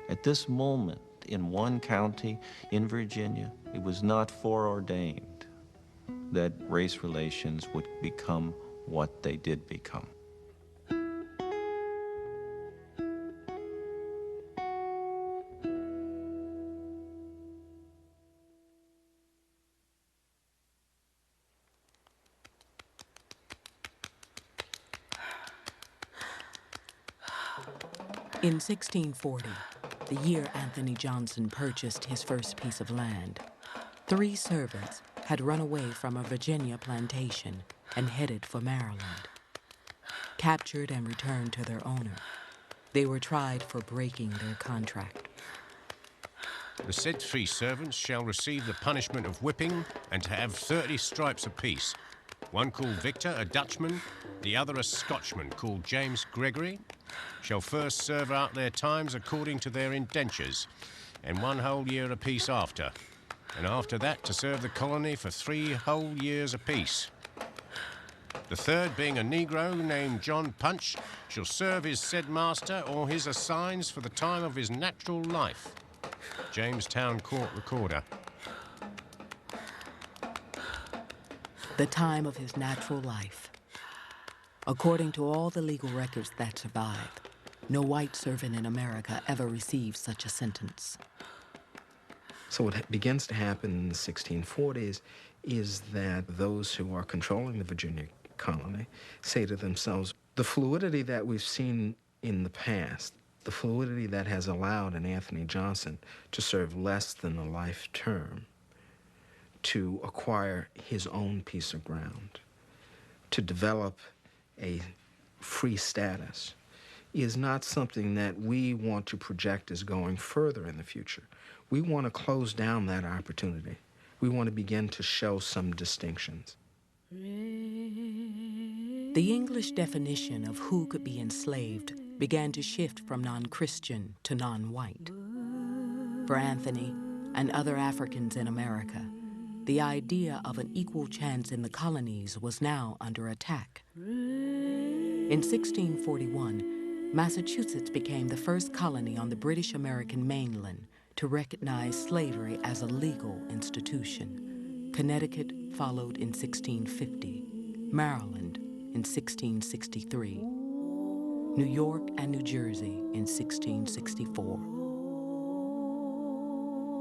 At this moment, in one county in Virginia, it was not foreordained that race relations would become what they did become. In 1640, the year Anthony Johnson purchased his first piece of land, 3 servants had run away from a Virginia plantation and headed for Maryland. Captured and returned to their owner, they were tried for breaking their contract. The said 3 servants shall receive the punishment of whipping and to have 30 stripes apiece. One called Victor, a Dutchman, the other a Scotchman called James Gregory, shall first serve out their times according to their indentures, and 1 whole year apiece after, and after that to serve the colony for 3 whole years apiece. The third, being a Negro named John Punch, shall serve his said master or his assigns for the time of his natural life. Jamestown Court Recorder. The time of his natural life. According to all the legal records that survive, no white servant in America ever received such a sentence. So what begins to happen in the 1640s is that those who are controlling the Virginia colony say to themselves, the fluidity that we've seen in the past, the fluidity that has allowed an Anthony Johnson to serve less than a life term, to acquire his own piece of ground, to develop a free status, is not something that we want to project as going further in the future. We want to close down that opportunity. We want to begin to show some distinctions. The English definition of who could be enslaved began to shift from non-Christian to non-white. For Anthony and other Africans in America, the idea of an equal chance in the colonies was now under attack. In 1641, Massachusetts became the first colony on the British American mainland to recognize slavery as a legal institution. Connecticut followed in 1650, Maryland in 1663, New York and New Jersey in 1664.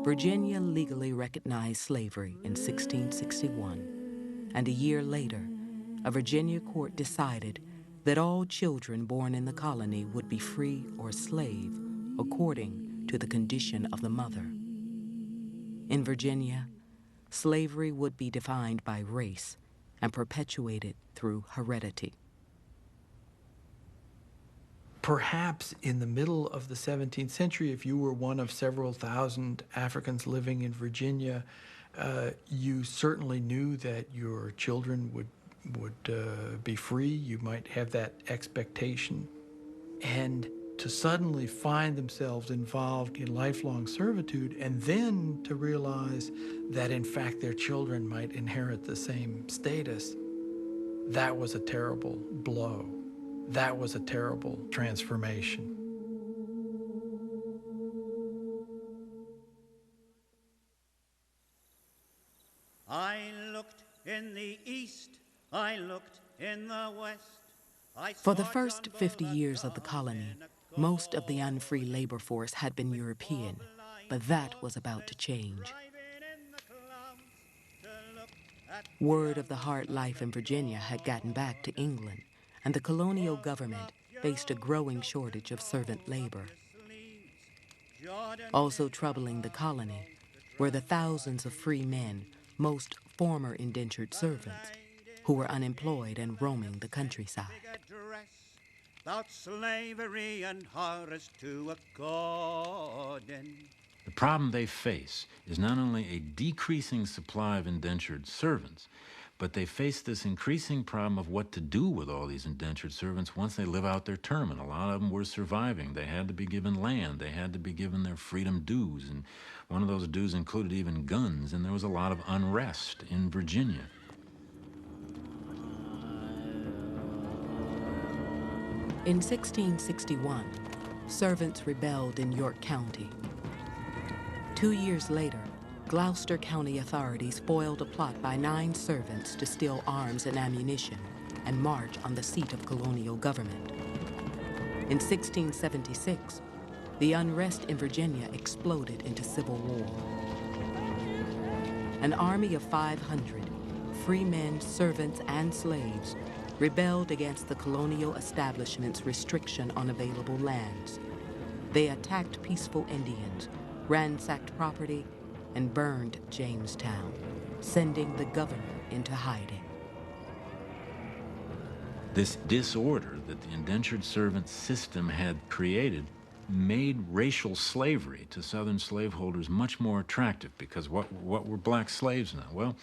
Virginia legally recognized slavery in 1661, and a year later, a Virginia court decided that all children born in the colony would be free or slave according to the condition of the mother. In Virginia, slavery would be defined by race and perpetuated through heredity. Perhaps in the middle of the 17th century, if you were one of several thousand Africans living in Virginia, you certainly knew that your children would be free. You might have that expectation. And to suddenly find themselves involved in lifelong servitude, and then to realize that in fact their children might inherit the same status, that was a terrible blow. That was a terrible transformation. I looked in the east, I looked in the west. For the first 50 years of the colony, most of the unfree labor force had been European, but that was about to change. Word of the hard life in Virginia had gotten back to England, and the colonial government faced a growing shortage of servant labor. Also troubling the colony were the thousands of free men, most former indentured servants, who were unemployed and roaming the countryside. About slavery and Horace to a garden. The problem they face is not only a decreasing supply of indentured servants, but they face this increasing problem of what to do with all these indentured servants once they live out their term, and a lot of them were surviving. They had to be given land, they had to be given their freedom dues, and one of those dues included even guns, and there was a lot of unrest in Virginia. In 1661, servants rebelled in York County. 2 years later, Gloucester County authorities foiled a plot by 9 servants to steal arms and ammunition and march on the seat of colonial government. In 1676, the unrest in Virginia exploded into civil war. An army of 500, free men, servants, and slaves, rebelled against the colonial establishment's restriction on available lands. They attacked peaceful Indians, ransacked property, and burned Jamestown, sending the governor into hiding. This disorder that the indentured servant system had created made racial slavery to Southern slaveholders much more attractive, because what were black slaves now? Well,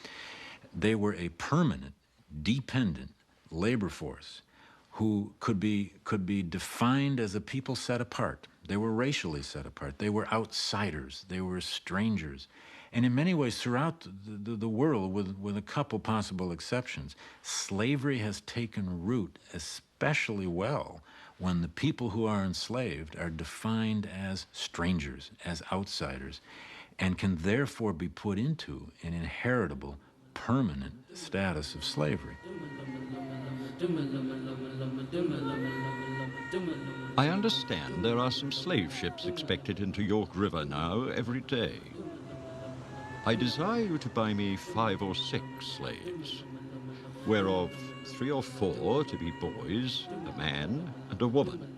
they were a permanent, dependent labor force who could be defined as a people set apart. They were racially set apart. They were outsiders. They were strangers. And in many ways, throughout the world, with a couple possible exceptions, slavery has taken root especially well when the people who are enslaved are defined as strangers, as outsiders, and can therefore be put into an inheritable, permanent status of slavery. I understand there are some slave ships expected into York River now every day. I desire you to buy me 5 or 6 slaves, whereof 3 or 4 to be boys, a man and a woman.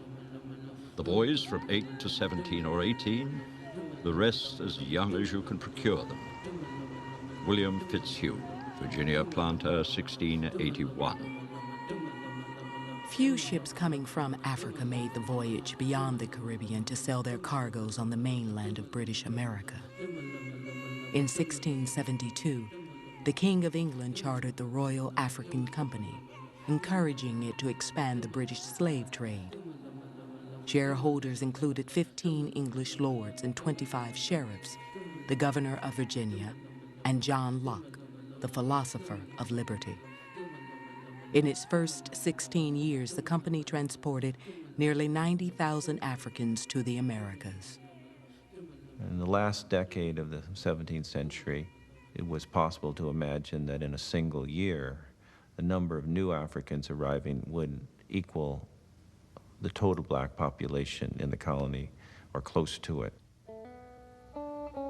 The boys from 8 to 17 or 18, the rest as young as you can procure them. William Fitzhugh, Virginia Planter, 1681. Few ships coming from Africa made the voyage beyond the Caribbean to sell their cargoes on the mainland of British America. In 1672, the King of England chartered the Royal African Company, encouraging it to expand the British slave trade. Shareholders included 15 English lords and 25 sheriffs, the governor of Virginia, and John Locke, the philosopher of liberty. In its first 16 years, the company transported nearly 90,000 Africans to the Americas. In the last decade of the 17th century, it was possible to imagine that in a single year, the number of new Africans arriving would equal the total black population in the colony, or close to it.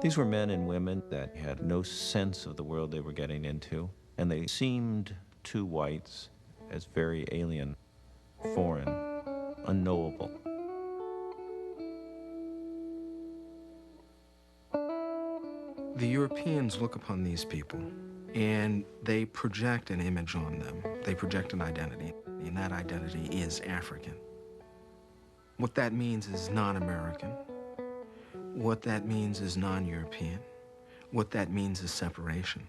These were men and women that had no sense of the world they were getting into, and they seemed to whites as very alien, foreign, unknowable. The Europeans look upon these people and they project an image on them. They project an identity, and that identity is African. What that means is non-American. What that means is non-European. What that means is separation.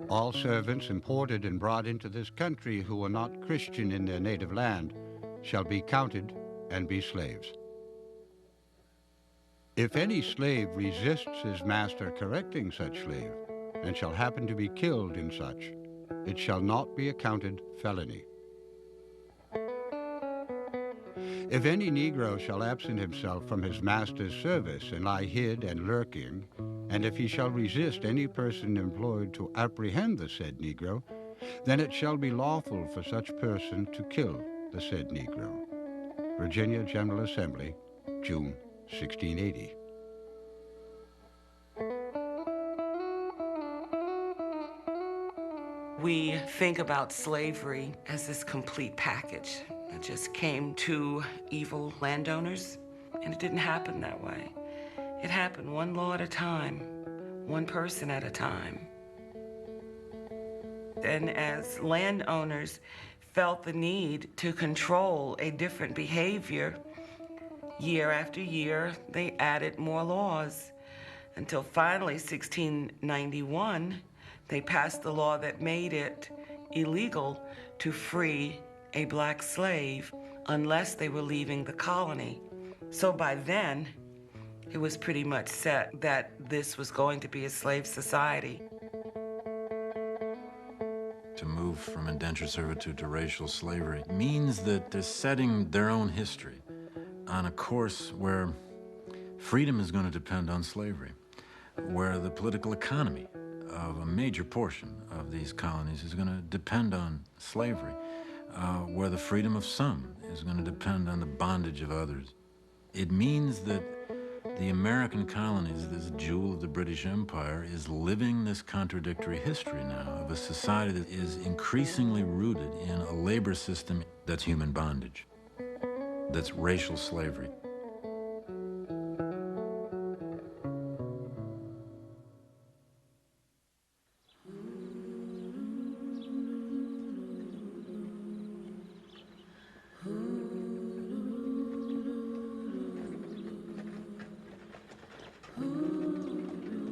All servants imported and brought into this country who are not Christian in their native land shall be counted and be slaves. If any slave resists his master correcting such slave, and shall happen to be killed in such, it shall not be accounted felony. If any Negro shall absent himself from his master's service and lie hid and lurking, and if he shall resist any person employed to apprehend the said Negro, then it shall be lawful for such person to kill the said Negro. Virginia General Assembly, June 1680. We think about slavery as this complete package. It just came to evil landowners, and it didn't happen that way. It happened one law at a time, one person at a time. And as landowners felt the need to control a different behavior, year after year, they added more laws until finally, 1691, they passed the law that made it illegal to free a black slave unless they were leaving the colony. So by then, it was pretty much set that this was going to be a slave society. To move move from indentured servitude to racial slavery means that they're setting their own history on a course where freedom is going to depend on slavery, where the political economy of a major portion of these colonies is going to depend on slavery, where the freedom of some is going to depend on the bondage of others. It means that the American colonies, this jewel of the British Empire, is living this contradictory history now of a society that is increasingly rooted in a labor system that's human bondage, that's racial slavery.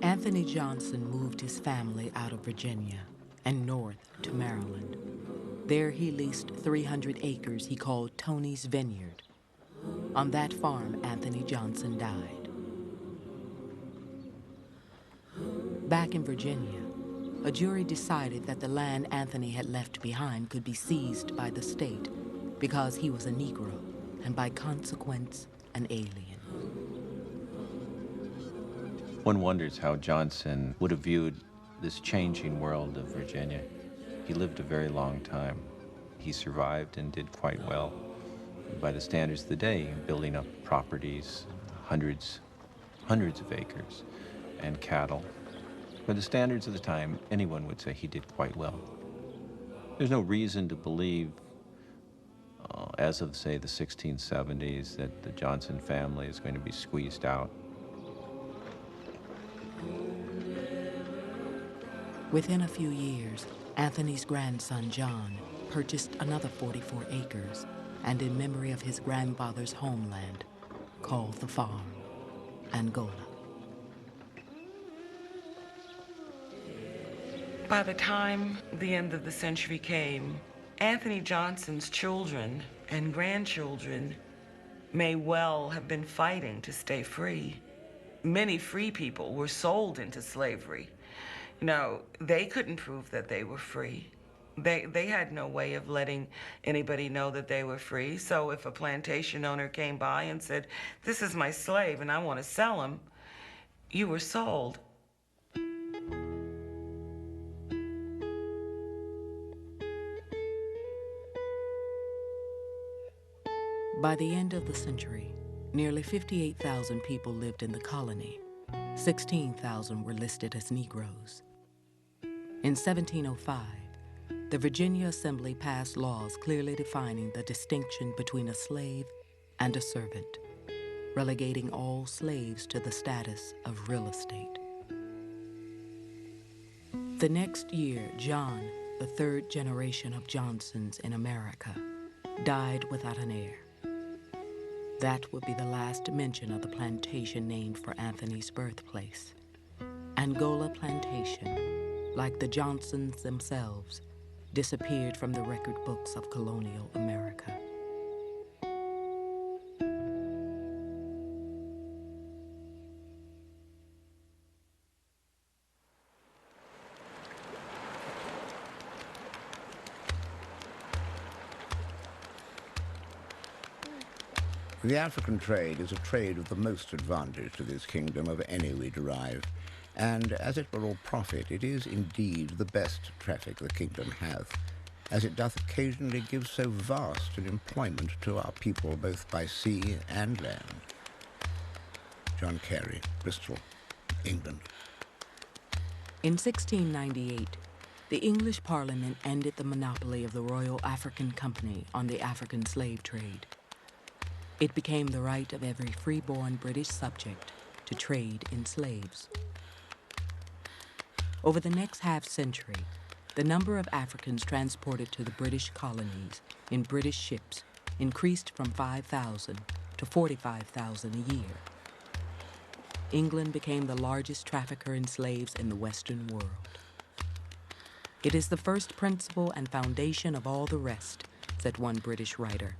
Anthony Johnson moved his family out of Virginia and north to Maryland. There he leased 300 acres he called Tony's Vineyard. On that farm, Anthony Johnson died. Back in Virginia, a jury decided that the land Anthony had left behind could be seized by the state because he was a Negro and by consequence, an alien. One wonders how Johnson would have viewed this changing world of Virginia. He lived a very long time. He survived and did quite well by the standards of the day, building up properties, hundreds of acres, and cattle. By the standards of the time, anyone would say he did quite well. There's no reason to believe, as of, say, the 1670s, that the Johnson family is going to be squeezed out. Within a few years, Anthony's grandson, John, purchased another 44 acres, and in memory of his grandfather's homeland, called the farm Angola. By the time the end of the century came, Anthony Johnson's children and grandchildren may well have been fighting to stay free. Many free people were sold into slavery. You know, they couldn't prove that they were free. They had no way of letting anybody know that they were free. So if a plantation owner came by and said, "This is my slave and I want to sell him," you were sold. By the end of the century, nearly 58,000 people lived in the colony. 16,000 were listed as Negroes. In 1705, the Virginia Assembly passed laws clearly defining the distinction between a slave and a servant, relegating all slaves to the status of real estate. The next year, John, the third generation of Johnsons in America, died without an heir. That would be the last mention of the plantation named for Anthony's birthplace. Angola Plantation, like the Johnsons themselves, disappeared from the record books of colonial America. The African trade is a trade of the most advantage to this kingdom of any we derive, and as it were all profit, it is indeed the best traffic the kingdom hath, as it doth occasionally give so vast an employment to our people both by sea and land. John Carey, Bristol, England. In 1698, the English Parliament ended the monopoly of the Royal African Company on the African slave trade. It became the right of every free-born British subject to trade in slaves. Over the next half-century, the number of Africans transported to the British colonies in British ships increased from 5,000 to 45,000 a year. England became the largest trafficker in slaves in the Western world. It is the first principle and foundation of all the rest, said one British writer,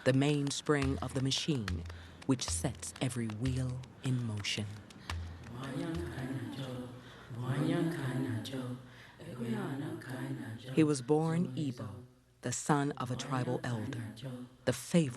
the mainspring of the machine which sets every wheel in motion. He was born Ibo, the son of a tribal elder, the favorite